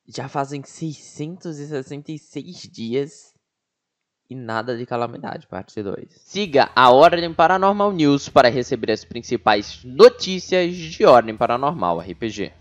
Já fazem 666 dias e nada de Calamidade, parte 2. Siga a Ordem Paranormal News para receber as principais notícias de Ordem Paranormal RPG.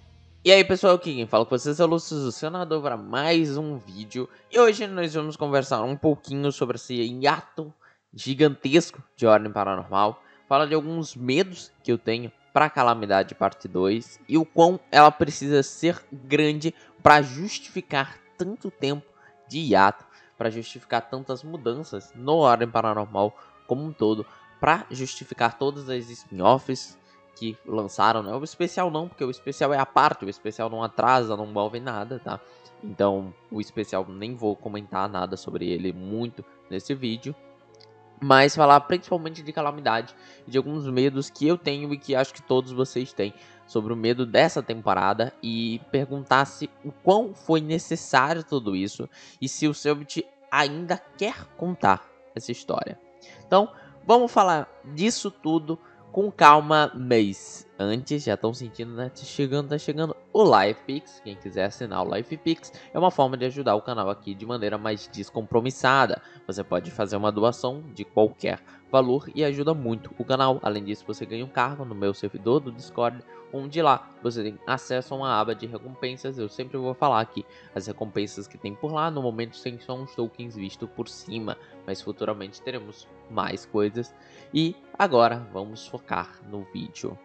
E aí pessoal, aqui quem fala com vocês é o Lúcio, o senador, para mais um vídeo. E hoje nós vamos conversar um pouquinho sobre esse hiato gigantesco de Ordem Paranormal. Falar de alguns medos que eu tenho para Calamidade parte 2 e o quão ela precisa ser grande para justificar tanto tempo de hiato, para justificar tantas mudanças no Ordem Paranormal como um todo, para justificar todas as spin-offs que lançaram, né? O especial não, porque o especial é a parte, o especial não atrasa, não envolve nada, tá? Então, o especial nem vou comentar nada sobre ele muito nesse vídeo, mas falar principalmente de Calamidade e de alguns medos que eu tenho e que acho que todos vocês têm sobre o medo dessa temporada e perguntar se o quão foi necessário tudo isso e se o Selbit ainda quer contar essa história. Então, vamos falar disso tudo com calma, mas antes, já estão sentindo, né? Tá chegando o LivePix. Quem quiser assinar o LivePix é uma forma de ajudar o canal aqui de maneira mais descompromissada. Você pode fazer uma doação de qualquer valor e ajuda muito o canal. Além disso, você ganha um cargo no meu servidor do Discord, onde lá você tem acesso a uma aba de recompensas. Eu sempre vou falar aqui as recompensas que tem por lá. No momento tem só uns tokens visto por cima, mas futuramente teremos mais coisas. E agora vamos focar no vídeo.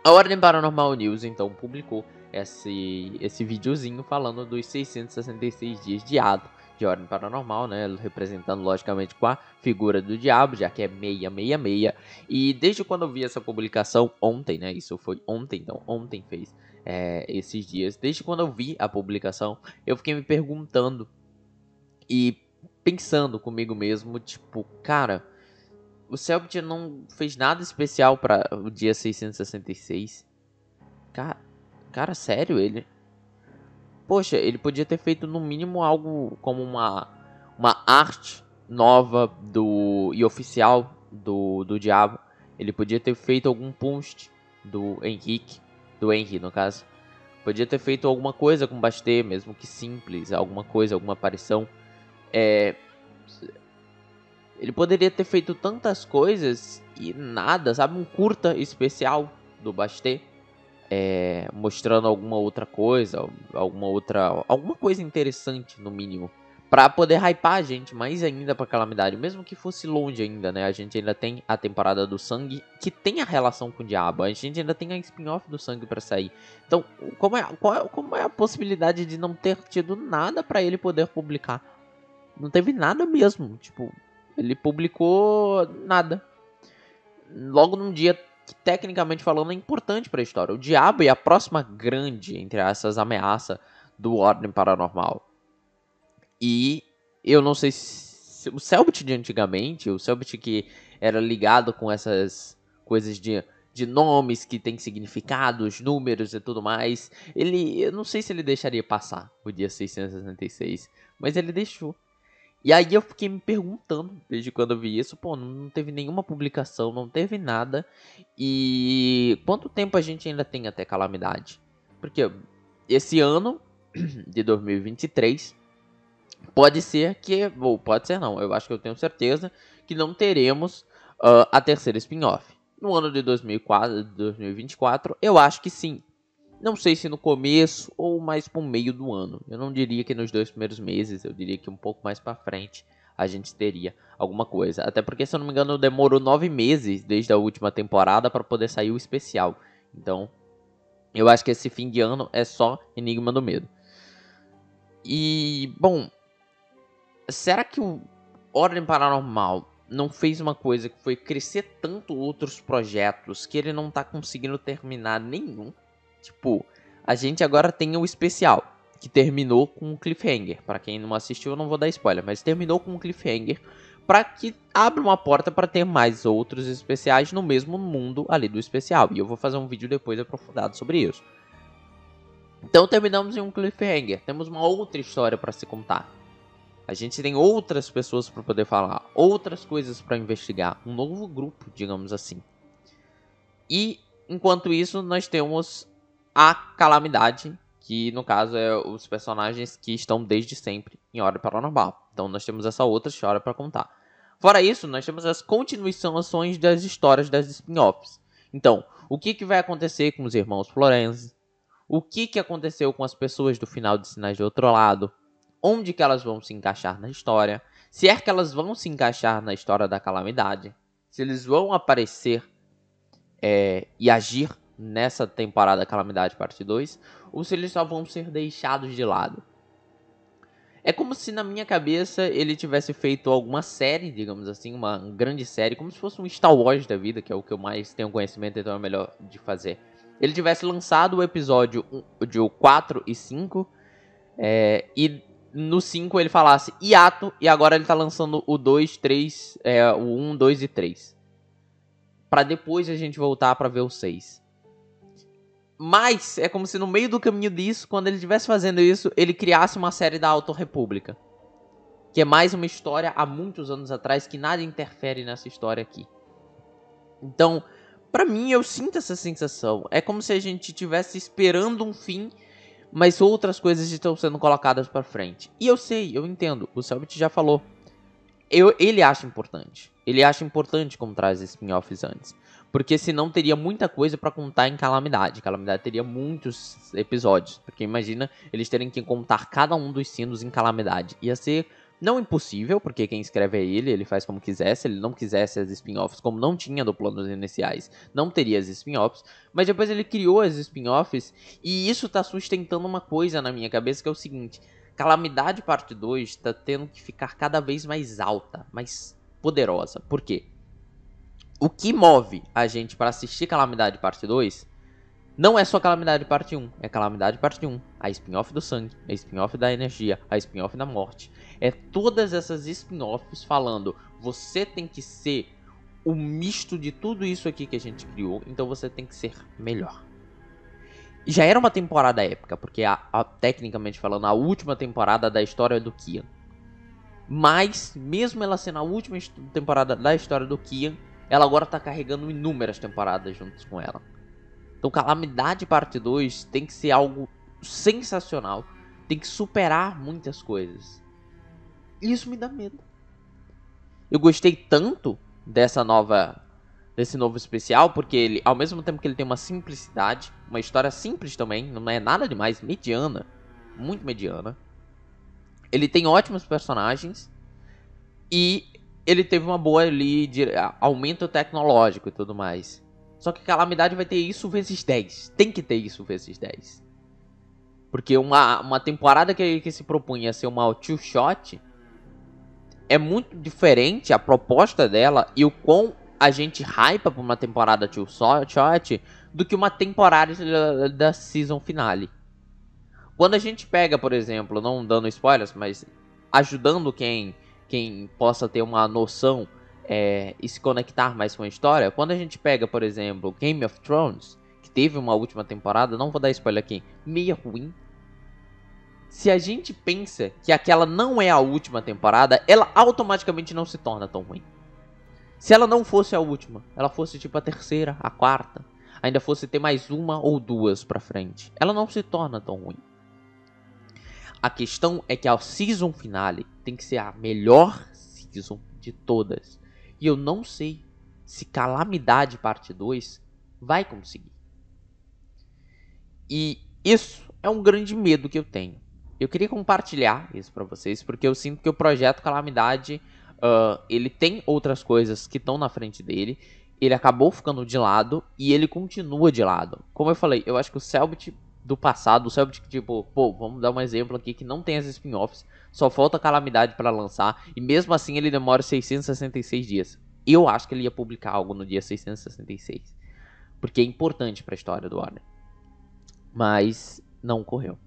A Ordem Paranormal News então publicou esse videozinho falando dos 666 dias de hiato de Ordem Paranormal, né, representando logicamente com a figura do diabo, já que é 666. E desde quando eu vi essa publicação ontem, né, isso foi ontem, então ontem fez esses dias, desde quando eu vi a publicação, eu fiquei me perguntando e pensando comigo mesmo, tipo, cara, o Selbit não fez nada especial para o dia 666. Cara, sério, ele... Poxa, ele podia ter feito no mínimo algo como uma arte nova e oficial do Diabo. Ele podia ter feito algum post do Henry no caso. Podia ter feito alguma coisa com Bastet, mesmo que simples, alguma coisa, alguma aparição. Ele poderia ter feito tantas coisas e nada, sabe? Um curta especial do Bastet, mostrando alguma outra coisa, alguma coisa interessante no mínimo, pra poder hypar a gente mais ainda pra Calamidade, mesmo que fosse longe ainda, né? A gente ainda tem a temporada do Sangue, que tem a relação com o Diabo, a gente ainda tem a spin-off do Sangue pra sair. Então, como é a possibilidade de não ter tido nada pra ele poder publicar? Não teve nada mesmo, tipo... Ele publicou nada. Logo num dia que, tecnicamente falando, é importante para a história. O Diabo é a próxima grande, entre essas, ameaça do Ordem Paranormal. E eu não sei se... O Selbit de antigamente, o Selbit que era ligado com essas coisas de nomes que tem significados, números e tudo mais. Eu não sei se ele deixaria passar o dia 666, mas ele deixou. E aí eu fiquei me perguntando, desde quando eu vi isso, pô, não teve nenhuma publicação, não teve nada. E quanto tempo a gente ainda tem até Calamidade? Porque esse ano de 2023, pode ser que, ou pode ser não, eu acho que eu tenho certeza que não teremos a terceira spin-off. No ano de 2024, eu acho que sim. Não sei se no começo ou mais pro meio do ano. Eu não diria que nos 2 primeiros meses, eu diria que um pouco mais pra frente a gente teria alguma coisa. Até porque, se eu não me engano, demorou 9 meses desde a última temporada para poder sair o especial. Então, eu acho que esse fim de ano é só Enigma do Medo. E, bom, será que o Ordem Paranormal não fez uma coisa que foi crescer tanto outros projetos que ele não tá conseguindo terminar nenhum? Tipo, a gente agora tem o especial, que terminou com um cliffhanger. Pra quem não assistiu, eu não vou dar spoiler, mas terminou com um cliffhanger pra que abra uma porta pra ter mais outros especiais no mesmo mundo ali do especial. E eu vou fazer um vídeo depois aprofundado sobre isso. Então terminamos em um cliffhanger. Temos uma outra história pra se contar. A gente tem outras pessoas pra poder falar, outras coisas pra investigar, um novo grupo, digamos assim. E enquanto isso, nós temos a Calamidade, que no caso é os personagens que estão desde sempre em Ordem Paranormal. Então nós temos essa outra história para contar. Fora isso, nós temos as continuações das histórias das spin-offs. Então, o que vai acontecer com os irmãos Florence? O que aconteceu com as pessoas do final de Sinais do Outro Lado? Onde que elas vão se encaixar na história? Se é que elas vão se encaixar na história da Calamidade? Se eles vão aparecer e agir nessa temporada Calamidade Parte 2, ou se eles só vão ser deixados de lado. É como se na minha cabeça ele tivesse feito alguma série, digamos assim, uma grande série, como se fosse um Star Wars da vida, que é o que eu mais tenho conhecimento, então é melhor de fazer. Ele tivesse lançado o episódio de 4 e 5, e no 5 ele falasse hiato, e agora ele tá lançando o 2, 3, o 1, 2 e 3. Pra depois a gente voltar pra ver o 6. Mas é como se no meio do caminho disso, quando ele estivesse fazendo isso, ele criasse uma série da Auto República. Que é mais uma história há muitos anos atrás, que nada interfere nessa história aqui. Então, pra mim, eu sinto essa sensação. É como se a gente estivesse esperando um fim, mas outras coisas estão sendo colocadas pra frente. E eu sei, eu entendo, o Selbit já falou. Ele acha importante. Ele acha importante como traz spin-offs antes. Porque senão teria muita coisa pra contar em Calamidade. Calamidade teria muitos episódios. Porque imagina eles terem que contar cada um dos sinos em Calamidade. Ia ser não impossível, porque quem escreve é ele faz como quiser. Se ele não quisesse as spin-offs, como não tinha do plano dos iniciais, não teria as spin-offs. Mas depois ele criou as spin-offs e isso tá sustentando uma coisa na minha cabeça que é o seguinte: Calamidade Parte 2 tá tendo que ficar cada vez mais alta, mais poderosa. Por quê? O que move a gente para assistir Calamidade Parte 2 não é só Calamidade Parte 1, é Calamidade Parte 1, a spin-off do sangue, a spin-off da energia, a spin-off da morte. É todas essas spin-offs falando, você tem que ser o misto de tudo isso aqui que a gente criou, então você tem que ser melhor. Já era uma temporada épica, porque tecnicamente falando, a última temporada da história do Kian. Mas, mesmo ela sendo a última temporada da história do Kian, ela agora tá carregando inúmeras temporadas juntos com ela. Então Calamidade Parte 2 tem que ser algo sensacional. Tem que superar muitas coisas. E isso me dá medo. Eu gostei tanto desse novo especial, porque ele, ao mesmo tempo que ele tem uma simplicidade, uma história simples também, não é nada demais, mediana, muito mediana. Ele tem ótimos personagens e ele teve uma boa ali de aumento tecnológico e tudo mais. Só que Calamidade vai ter isso vezes 10. Tem que ter isso vezes 10. Porque uma temporada que se propunha ser uma two shot é muito diferente a proposta dela e o quão a gente hypa pra uma temporada two shot do que uma temporada da season finale. Quando a gente pega, por exemplo, não dando spoilers, mas ajudando quem possa ter uma noção e se conectar mais com a história. Quando a gente pega, por exemplo, Game of Thrones, que teve uma última temporada, não vou dar spoiler aqui, meio ruim. Se a gente pensa que aquela não é a última temporada, ela automaticamente não se torna tão ruim. Se ela não fosse a última, ela fosse tipo a terceira, a quarta, ainda fosse ter mais uma ou duas pra frente, ela não se torna tão ruim. A questão é que a season finale tem que ser a melhor season de todas. E eu não sei se Calamidade Parte 2 vai conseguir. E isso é um grande medo que eu tenho. Eu queria compartilhar isso pra vocês, porque eu sinto que o projeto Calamidade, ele tem outras coisas que estão na frente dele. Ele acabou ficando de lado e ele continua de lado. Como eu falei, eu acho que o Selbit do passado, o Selbit que tipo, pô, vamos dar um exemplo aqui que não tem as spin-offs, só falta Calamidade pra lançar, e mesmo assim ele demora 666 dias. Eu acho que ele ia publicar algo no dia 666, porque é importante pra história do Warner. Mas não ocorreu.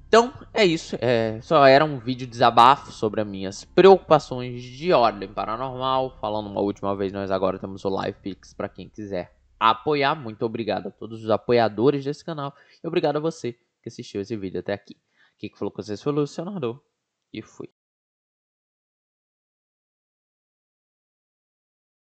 Então, é isso. Só era um vídeo desabafo sobre as minhas preocupações de Ordem Paranormal. Falando uma última vez, nós agora temos o Live Pix para quem quiser apoiar. Muito obrigado a todos os apoiadores desse canal. E obrigado a você que assistiu esse vídeo até aqui. Aqui que falou com vocês foi o Luciano e fui.